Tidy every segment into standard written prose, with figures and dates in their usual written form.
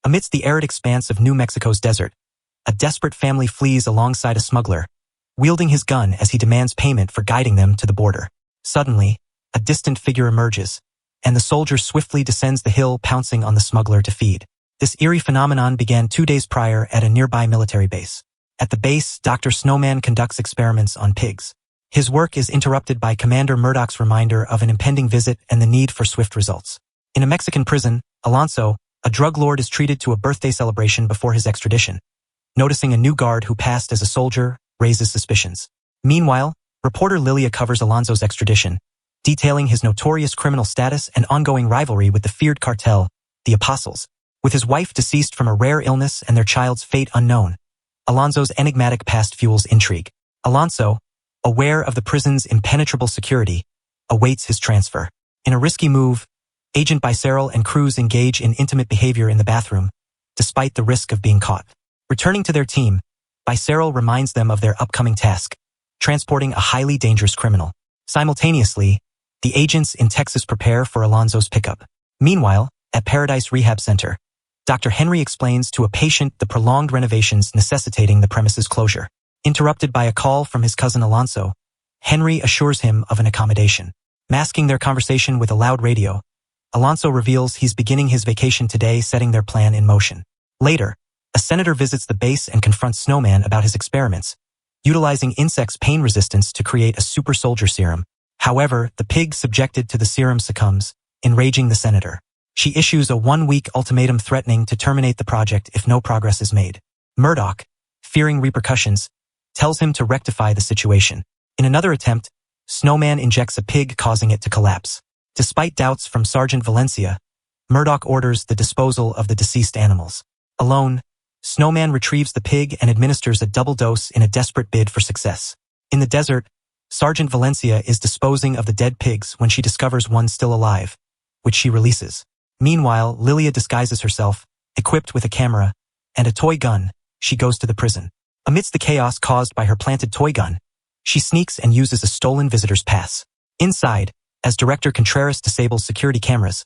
Amidst the arid expanse of New Mexico's desert, a desperate family flees alongside a smuggler, wielding his gun as he demands payment for guiding them to the border. Suddenly, a distant figure emerges, and the soldier swiftly descends the hill, pouncing on the smuggler to feed. This eerie phenomenon began 2 days prior at a nearby military base. At the base, Dr. Snowman conducts experiments on pigs. His work is interrupted by Commander Murdoch's reminder of an impending visit and the need for swift results. In a Mexican prison, Alonso, a drug lord, is treated to a birthday celebration before his extradition. Noticing a new guard who passed as a soldier raises suspicions. Meanwhile, reporter Lilia covers Alonso's extradition, detailing his notorious criminal status and ongoing rivalry with the feared cartel, the Apostles. With his wife deceased from a rare illness and their child's fate unknown, Alonso's enigmatic past fuels intrigue. Alonso, aware of the prison's impenetrable security, awaits his transfer. In a risky move, Agent Biceral and Cruz engage in intimate behavior in the bathroom, despite the risk of being caught. Returning to their team, Biceral reminds them of their upcoming task, transporting a highly dangerous criminal. Simultaneously, the agents in Texas prepare for Alonso's pickup. Meanwhile, at Paradise Rehab Center, Dr. Henry explains to a patient the prolonged renovations necessitating the premise's closure. Interrupted by a call from his cousin Alonso, Henry assures him of an accommodation. Masking their conversation with a loud radio, Alonso reveals he's beginning his vacation today, setting their plan in motion. Later, a senator visits the base and confronts Snowman about his experiments, utilizing insects' pain resistance to create a super soldier serum. However, the pig subjected to the serum succumbs, enraging the senator. She issues a 1-week ultimatum threatening to terminate the project if no progress is made. Murdoch, fearing repercussions, tells him to rectify the situation. In another attempt, Snowman injects a pig, causing it to collapse. Despite doubts from Sergeant Valencia, Murdoch orders the disposal of the deceased animals. Alone, Snowman retrieves the pig and administers a double dose in a desperate bid for success. In the desert, Sergeant Valencia is disposing of the dead pigs when she discovers one still alive, which she releases. Meanwhile, Lilia disguises herself, equipped with a camera and a toy gun. She goes to the prison. Amidst the chaos caused by her planted toy gun, she sneaks and uses a stolen visitor's pass. Inside, as Director Contreras disables security cameras,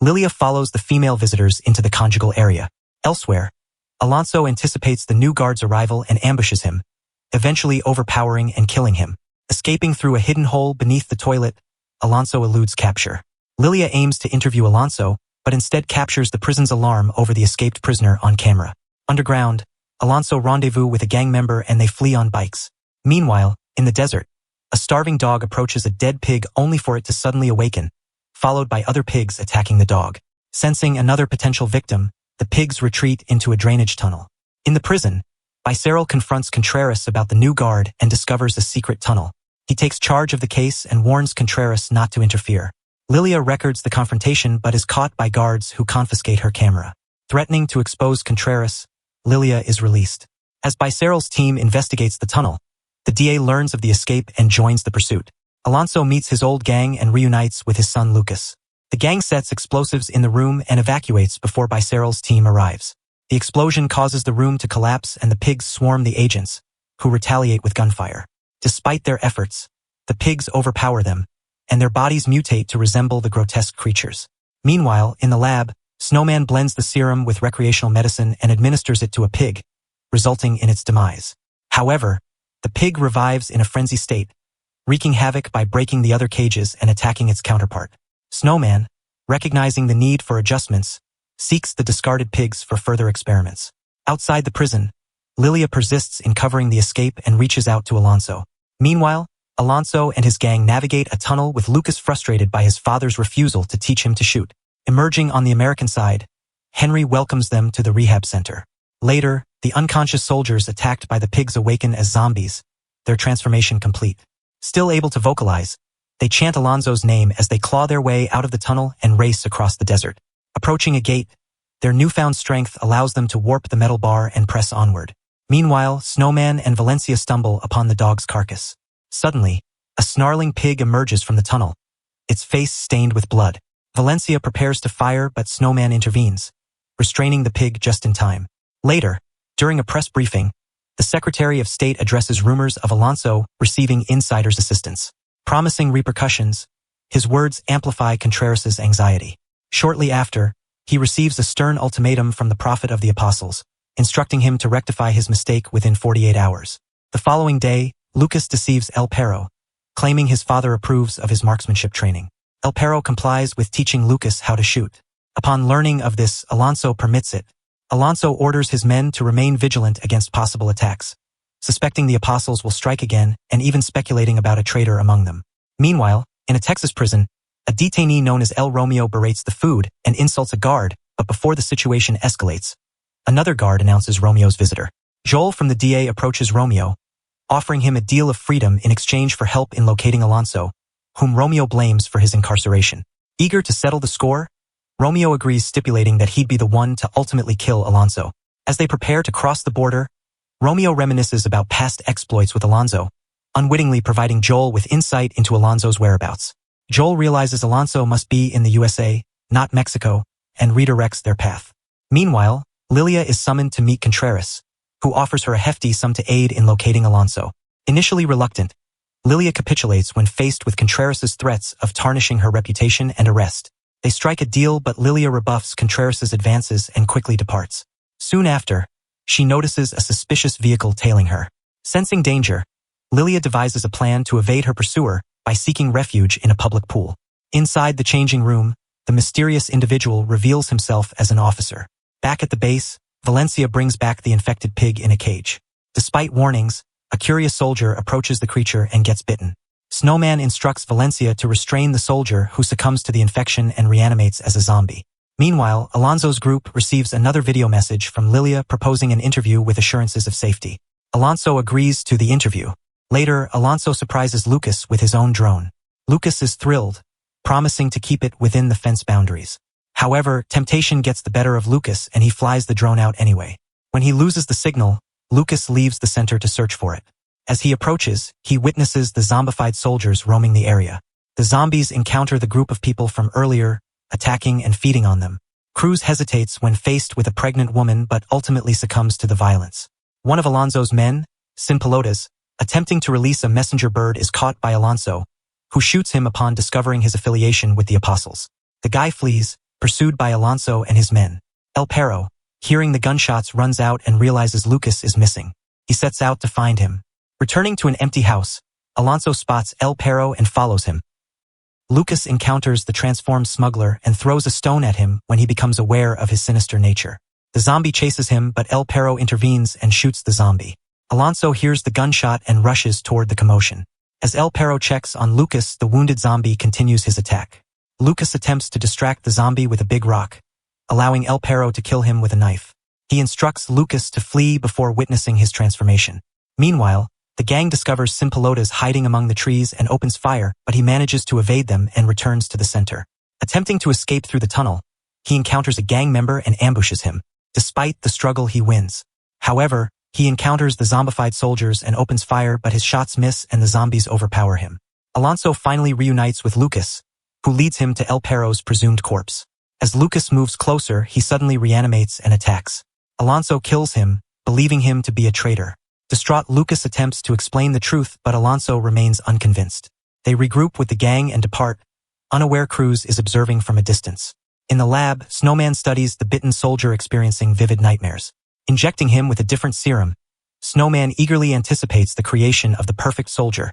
Lilia follows the female visitors into the conjugal area. Elsewhere, Alonso anticipates the new guard's arrival and ambushes him, eventually overpowering and killing him. Escaping through a hidden hole beneath the toilet, Alonso eludes capture. Lilia aims to interview Alonso, but instead captures the prison's alarm over the escaped prisoner on camera. Underground, Alonso rendezvous with a gang member and they flee on bikes. Meanwhile, in the desert, a starving dog approaches a dead pig only for it to suddenly awaken, followed by other pigs attacking the dog. Sensing another potential victim, the pigs retreat into a drainage tunnel. In the prison, Biceral confronts Contreras about the new guard and discovers a secret tunnel. He takes charge of the case and warns Contreras not to interfere. Lilia records the confrontation but is caught by guards who confiscate her camera. Threatening to expose Contreras, Lilia is released. As Biceral's team investigates the tunnel, the DA learns of the escape and joins the pursuit. Alonso meets his old gang and reunites with his son Lucas. The gang sets explosives in the room and evacuates before Biceral's team arrives. The explosion causes the room to collapse and the pigs swarm the agents, who retaliate with gunfire. Despite their efforts, the pigs overpower them, and their bodies mutate to resemble the grotesque creatures. Meanwhile, in the lab, Snowman blends the serum with recreational medicine and administers it to a pig, resulting in its demise. However, the pig revives in a frenzy state, wreaking havoc by breaking the other cages and attacking its counterpart. Snowman, recognizing the need for adjustments, seeks the discarded pigs for further experiments. Outside the prison, Lilia persists in covering the escape and reaches out to Alonso. Meanwhile, Alonso and his gang navigate a tunnel with Lucas frustrated by his father's refusal to teach him to shoot. Emerging on the American side, Henry welcomes them to the rehab center. Later, the unconscious soldiers attacked by the pigs awaken as zombies, their transformation complete. Still able to vocalize, they chant Alonso's name as they claw their way out of the tunnel and race across the desert. Approaching a gate, their newfound strength allows them to warp the metal bar and press onward. Meanwhile, Snowman and Valencia stumble upon the dog's carcass. Suddenly, a snarling pig emerges from the tunnel, its face stained with blood. Valencia prepares to fire, but Snowman intervenes, restraining the pig just in time. Later, during a press briefing, the Secretary of State addresses rumors of Alonso receiving insiders' assistance. Promising repercussions, his words amplify Contreras' anxiety. Shortly after, he receives a stern ultimatum from the prophet of the apostles, instructing him to rectify his mistake within 48 hours. The following day, Lucas deceives El Perro, claiming his father approves of his marksmanship training. El Perro complies with teaching Lucas how to shoot. Upon learning of this, Alonso permits it. Alonso orders his men to remain vigilant against possible attacks, suspecting the apostles will strike again and even speculating about a traitor among them. Meanwhile, in a Texas prison, a detainee known as El Romeo berates the food and insults a guard, but before the situation escalates, another guard announces Romeo's visitor. Joel from the DA approaches Romeo, offering him a deal of freedom in exchange for help in locating Alonso, whom Romeo blames for his incarceration. Eager to settle the score, Romeo agrees, stipulating that he'd be the one to ultimately kill Alonso. As they prepare to cross the border, Romeo reminisces about past exploits with Alonso, unwittingly providing Joel with insight into Alonso's whereabouts. Joel realizes Alonso must be in the USA, not Mexico, and redirects their path. Meanwhile, Lilia is summoned to meet Contreras, who offers her a hefty sum to aid in locating Alonso. Initially reluctant, Lilia capitulates when faced with Contreras' threats of tarnishing her reputation and arrest. They strike a deal, but Lilia rebuffs Contreras' advances and quickly departs. Soon after, she notices a suspicious vehicle tailing her. Sensing danger, Lilia devises a plan to evade her pursuer by seeking refuge in a public pool. Inside the changing room, the mysterious individual reveals himself as an officer. Back at the base, Valencia brings back the infected pig in a cage. Despite warnings, a curious soldier approaches the creature and gets bitten. Snowman instructs Valencia to restrain the soldier, who succumbs to the infection and reanimates as a zombie. Meanwhile, Alonso's group receives another video message from Lilia proposing an interview with assurances of safety. Alonso agrees to the interview. Later, Alonso surprises Lucas with his own drone. Lucas is thrilled, promising to keep it within the fence boundaries. However, temptation gets the better of Lucas and he flies the drone out anyway. When he loses the signal, Lucas leaves the center to search for it. As he approaches, he witnesses the zombified soldiers roaming the area. The zombies encounter the group of people from earlier, attacking and feeding on them. Cruz hesitates when faced with a pregnant woman but ultimately succumbs to the violence. One of Alonso's men, Sin Pelotas, attempting to release a messenger bird, is caught by Alonso, who shoots him upon discovering his affiliation with the apostles. The guy flees, pursued by Alonso and his men. El Perro, hearing the gunshots, runs out and realizes Lucas is missing. He sets out to find him. Returning to an empty house, Alonso spots El Perro and follows him. Lucas encounters the transformed smuggler and throws a stone at him when he becomes aware of his sinister nature. The zombie chases him, but El Perro intervenes and shoots the zombie. Alonso hears the gunshot and rushes toward the commotion. As El Perro checks on Lucas, the wounded zombie continues his attack. Lucas attempts to distract the zombie with a big rock, allowing El Perro to kill him with a knife. He instructs Lucas to flee before witnessing his transformation. Meanwhile, the gang discovers Sin Pelotas hiding among the trees and opens fire, but he manages to evade them and returns to the center. Attempting to escape through the tunnel, he encounters a gang member and ambushes him. Despite the struggle, he wins. However, he encounters the zombified soldiers and opens fire, but his shots miss and the zombies overpower him. Alonso finally reunites with Lucas, who leads him to El Perro's presumed corpse. As Lucas moves closer, he suddenly reanimates and attacks. Alonso kills him, believing him to be a traitor. Distraught, Lucas attempts to explain the truth, but Alonso remains unconvinced. They regroup with the gang and depart. Unaware, Cruz is observing from a distance. In the lab, Snowman studies the bitten soldier experiencing vivid nightmares. Injecting him with a different serum, Snowman eagerly anticipates the creation of the perfect soldier,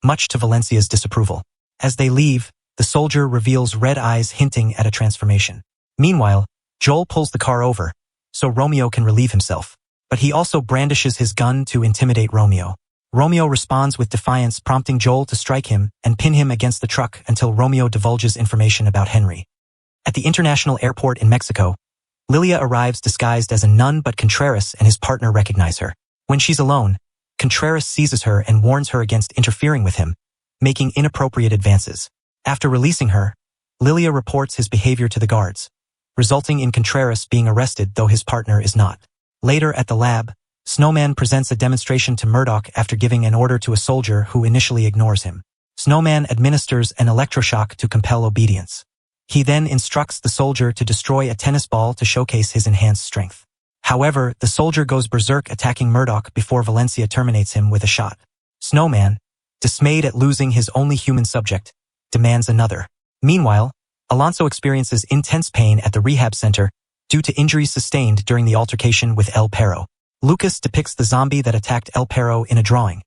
much to Valencia's disapproval. As they leave, the soldier reveals red eyes, hinting at a transformation. Meanwhile, Joel pulls the car over, so Romeo can relieve himself. But he also brandishes his gun to intimidate Romeo. Romeo responds with defiance, prompting Joel to strike him and pin him against the truck until Romeo divulges information about Henry. At the international airport in Mexico, Lilia arrives disguised as a nun, but Contreras and his partner recognize her. When she's alone, Contreras seizes her and warns her against interfering with him, making inappropriate advances. After releasing her, Lilia reports his behavior to the guards, resulting in Contreras being arrested, though his partner is not. Later at the lab, Snowman presents a demonstration to Murdoch after giving an order to a soldier who initially ignores him. Snowman administers an electroshock to compel obedience. He then instructs the soldier to destroy a tennis ball to showcase his enhanced strength. However, the soldier goes berserk, attacking Murdoch before Valencia terminates him with a shot. Snowman, dismayed at losing his only human subject, demands another. Meanwhile, Alonso experiences intense pain at the rehab center due to injuries sustained during the altercation with El Perro. Lucas depicts the zombie that attacked El Perro in a drawing,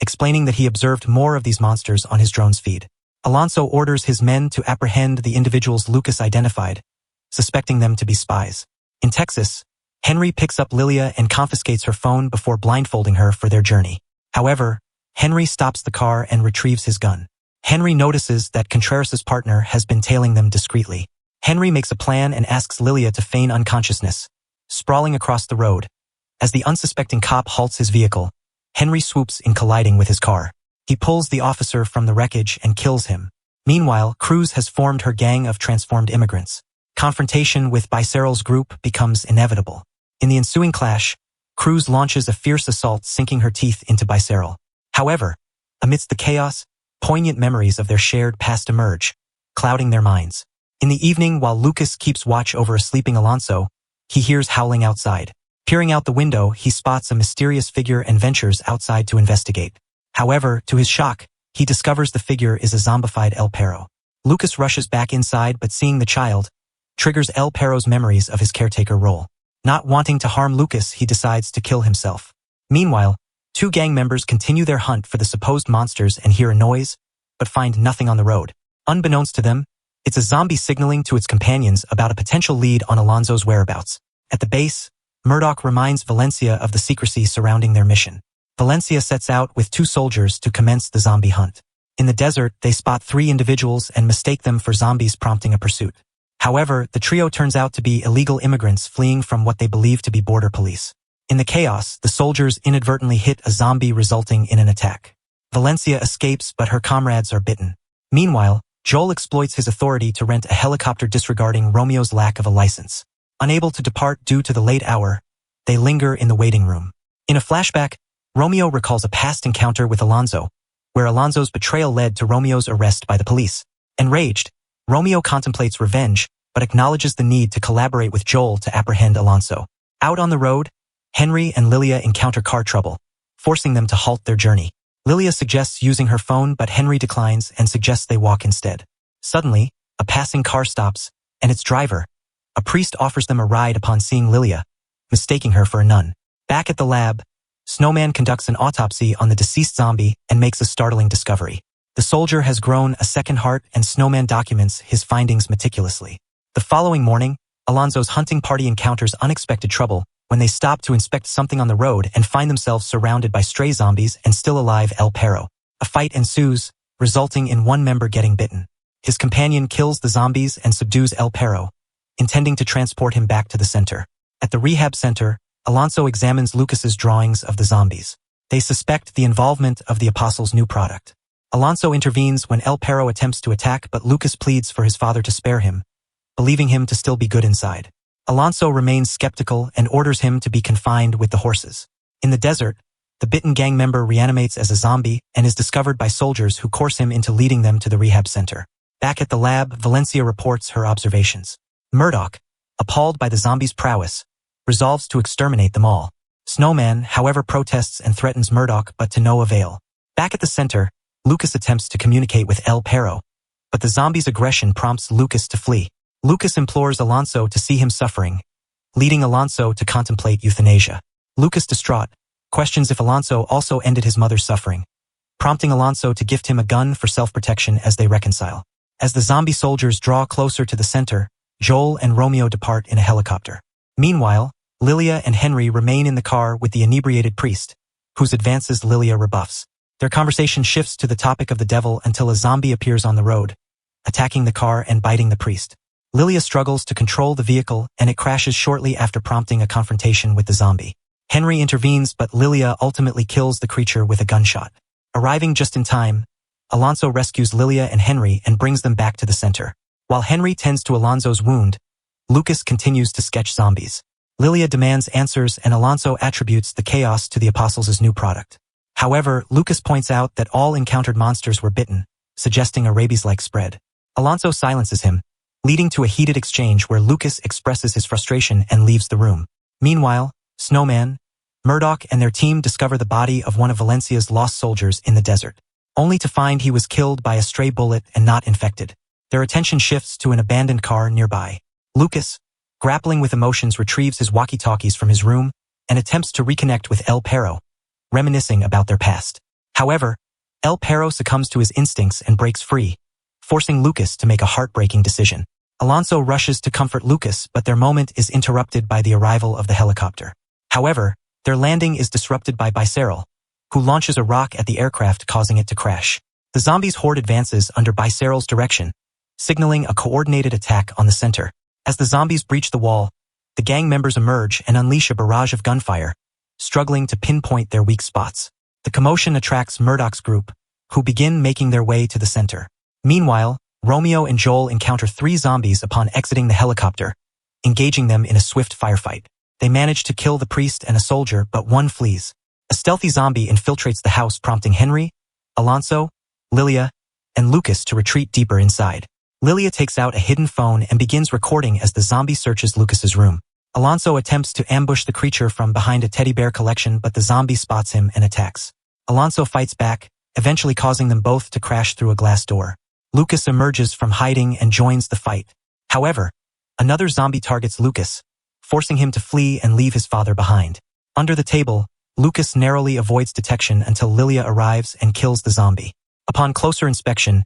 explaining that he observed more of these monsters on his drone's feed. Alonso orders his men to apprehend the individuals Lucas identified, suspecting them to be spies. In Texas, Henry picks up Lilia and confiscates her phone before blindfolding her for their journey. However, Henry stops the car and retrieves his gun. Henry notices that Contreras' partner has been tailing them discreetly. Henry makes a plan and asks Lilia to feign unconsciousness, sprawling across the road. As the unsuspecting cop halts his vehicle, Henry swoops in, colliding with his car. He pulls the officer from the wreckage and kills him. Meanwhile, Cruz has formed her gang of transformed immigrants. Confrontation with Biceral's group becomes inevitable. In the ensuing clash, Cruz launches a fierce assault, sinking her teeth into Biceral. However, amidst the chaos, poignant memories of their shared past emerge, clouding their minds. In the evening, while Lucas keeps watch over a sleeping Alonso, he hears howling outside. Peering out the window, he spots a mysterious figure and ventures outside to investigate. However, to his shock, he discovers the figure is a zombified El Perro. Lucas rushes back inside, but seeing the child, triggers El Perro's memories of his caretaker role. Not wanting to harm Lucas, he decides to kill himself. Meanwhile, two gang members continue their hunt for the supposed monsters and hear a noise, but find nothing on the road. Unbeknownst to them, it's a zombie signaling to its companions about a potential lead on Alonso's whereabouts. At the base, Murdoch reminds Valencia of the secrecy surrounding their mission. Valencia sets out with 2 soldiers to commence the zombie hunt. In the desert, they spot 3 individuals and mistake them for zombies, prompting a pursuit. However, the trio turns out to be illegal immigrants fleeing from what they believe to be border police. In the chaos, the soldiers inadvertently hit a zombie, resulting in an attack. Valencia escapes, but her comrades are bitten. Meanwhile, Joel exploits his authority to rent a helicopter, disregarding Romeo's lack of a license. Unable to depart due to the late hour, they linger in the waiting room. In a flashback, Romeo recalls a past encounter with Alonso, where Alonso's betrayal led to Romeo's arrest by the police. Enraged, Romeo contemplates revenge, but acknowledges the need to collaborate with Joel to apprehend Alonso. Out on the road, Henry and Lilia encounter car trouble, forcing them to halt their journey. Lilia suggests using her phone, but Henry declines and suggests they walk instead. Suddenly, a passing car stops, and its driver, a priest, offers them a ride upon seeing Lilia, mistaking her for a nun. Back at the lab, Snowman conducts an autopsy on the deceased zombie and makes a startling discovery. The soldier has grown a second heart, and Snowman documents his findings meticulously. The following morning, Alonso's hunting party encounters unexpected trouble when they stop to inspect something on the road and find themselves surrounded by stray zombies and still alive El Perro. A fight ensues, resulting in one member getting bitten. His companion kills the zombies and subdues El Perro, intending to transport him back to the center. At the rehab center, Alonso examines Lucas's drawings of the zombies. They suspect the involvement of the Apostle's new product. Alonso intervenes when El Perro attempts to attack, but Lucas pleads for his father to spare him, believing him to still be good inside. Alonso remains skeptical and orders him to be confined with the horses. In the desert, the bitten gang member reanimates as a zombie and is discovered by soldiers who coerce him into leading them to the rehab center. Back at the lab, Valencia reports her observations. Murdoch, appalled by the zombies' prowess, resolves to exterminate them all. Snowman, however, protests and threatens Murdoch, but to no avail. Back at the center, Lucas attempts to communicate with El Perro, but the zombies' aggression prompts Lucas to flee. Lucas implores Alonso to see him suffering, leading Alonso to contemplate euthanasia. Lucas, distraught, questions if Alonso also ended his mother's suffering, prompting Alonso to gift him a gun for self-protection as they reconcile. As the zombie soldiers draw closer to the center, Joel and Romeo depart in a helicopter. Meanwhile, Lilia and Henry remain in the car with the inebriated priest, whose advances Lilia rebuffs. Their conversation shifts to the topic of the devil until a zombie appears on the road, attacking the car and biting the priest. Lilia struggles to control the vehicle, and it crashes shortly after, prompting a confrontation with the zombie. Henry intervenes, but Lilia ultimately kills the creature with a gunshot. Arriving just in time, Alonso rescues Lilia and Henry and brings them back to the center. While Henry tends to Alonso's wound, Lucas continues to sketch zombies. Lilia demands answers, and Alonso attributes the chaos to the Apostles' new product. However, Lucas points out that all encountered monsters were bitten, suggesting a rabies-like spread. Alonso silences him, leading to a heated exchange where Lucas expresses his frustration and leaves the room. Meanwhile, Snowman, Murdoch, and their team discover the body of one of Valencia's lost soldiers in the desert, only to find he was killed by a stray bullet and not infected. Their attention shifts to an abandoned car nearby. Lucas, grappling with emotions, retrieves his walkie-talkies from his room and attempts to reconnect with El Perro, reminiscing about their past. However, El Perro succumbs to his instincts and breaks free, forcing Lucas to make a heartbreaking decision. Alonso rushes to comfort Lucas, but their moment is interrupted by the arrival of the helicopter. However, their landing is disrupted by Biceral, who launches a rock at the aircraft, causing it to crash. The zombies' horde advances under Biceral's direction, signaling a coordinated attack on the center. As the zombies breach the wall, the gang members emerge and unleash a barrage of gunfire, struggling to pinpoint their weak spots. The commotion attracts Murdoch's group, who begin making their way to the center. Meanwhile, Romeo and Joel encounter 3 zombies upon exiting the helicopter, engaging them in a swift firefight. They manage to kill the priest and a soldier, but one flees. A stealthy zombie infiltrates the house, prompting Henry, Alonso, Lilia, and Lucas to retreat deeper inside. Lilia takes out a hidden phone and begins recording as the zombie searches Lucas's room. Alonso attempts to ambush the creature from behind a teddy bear collection, but the zombie spots him and attacks. Alonso fights back, eventually causing them both to crash through a glass door. Lucas emerges from hiding and joins the fight. However, another zombie targets Lucas, forcing him to flee and leave his father behind. Under the table, Lucas narrowly avoids detection until Lilia arrives and kills the zombie. Upon closer inspection,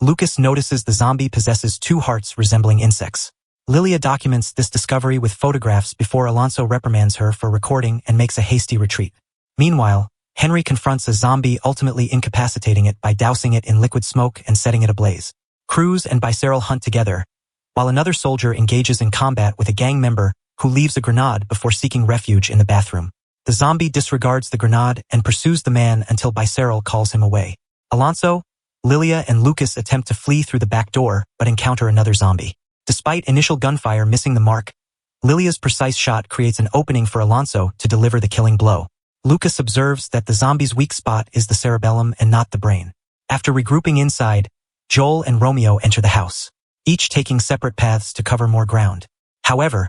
Lucas notices the zombie possesses 2 hearts resembling insects. Lilia documents this discovery with photographs before Alonso reprimands her for recording and makes a hasty retreat. Meanwhile, Henry confronts a zombie, ultimately incapacitating it by dousing it in liquid smoke and setting it ablaze. Cruz and Biceral hunt together, while another soldier engages in combat with a gang member who leaves a grenade before seeking refuge in the bathroom. The zombie disregards the grenade and pursues the man until Biceral calls him away. Alonso, Lilia, and Lucas attempt to flee through the back door, but encounter another zombie. Despite initial gunfire missing the mark, Lilia's precise shot creates an opening for Alonso to deliver the killing blow. Lucas observes that the zombie's weak spot is the cerebellum and not the brain. After regrouping inside, Joel and Romeo enter the house, each taking separate paths to cover more ground. However,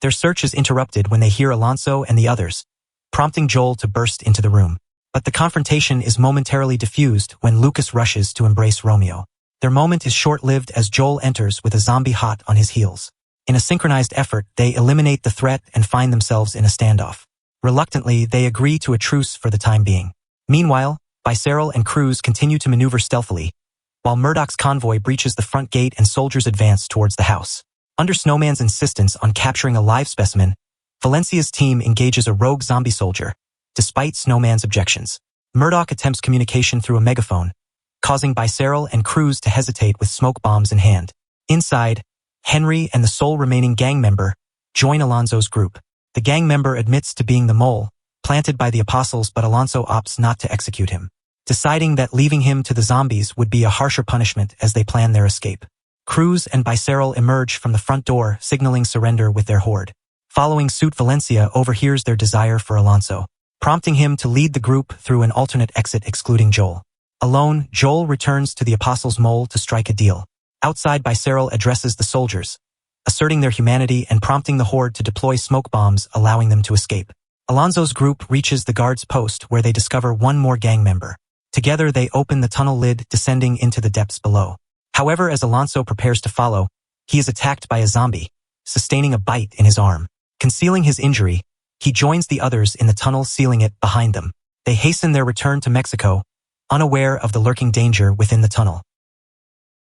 their search is interrupted when they hear Alonso and the others, prompting Joel to burst into the room. But the confrontation is momentarily diffused when Lucas rushes to embrace Romeo. Their moment is short-lived as Joel enters with a zombie hot on his heels. In a synchronized effort, they eliminate the threat and find themselves in a standoff. Reluctantly, they agree to a truce for the time being. Meanwhile, Biceral and Cruz continue to maneuver stealthily, while Murdoch's convoy breaches the front gate and soldiers advance towards the house. Under Snowman's insistence on capturing a live specimen, Valencia's team engages a rogue zombie soldier, despite Snowman's objections. Murdoch attempts communication through a megaphone, causing Biceral and Cruz to hesitate with smoke bombs in hand. Inside, Henry and the sole remaining gang member join Alonso's group. The gang member admits to being the mole, planted by the apostles, but Alonso opts not to execute him, deciding that leaving him to the zombies would be a harsher punishment as they plan their escape. Cruz and Biceral emerge from the front door, signaling surrender with their horde. Following suit, Valencia overhears their desire for Alonso, prompting him to lead the group through an alternate exit excluding Joel. Alone, Joel returns to the Apostles' Mole to strike a deal. Outside, Biceral addresses the soldiers, asserting their humanity and prompting the horde to deploy smoke bombs, allowing them to escape. Alonso's group reaches the guard's post where they discover one more gang member. Together, they open the tunnel lid, descending into the depths below. However, as Alonso prepares to follow, he is attacked by a zombie, sustaining a bite in his arm. Concealing his injury, he joins the others in the tunnel, sealing it behind them. They hasten their return to Mexico, unaware of the lurking danger within the tunnel.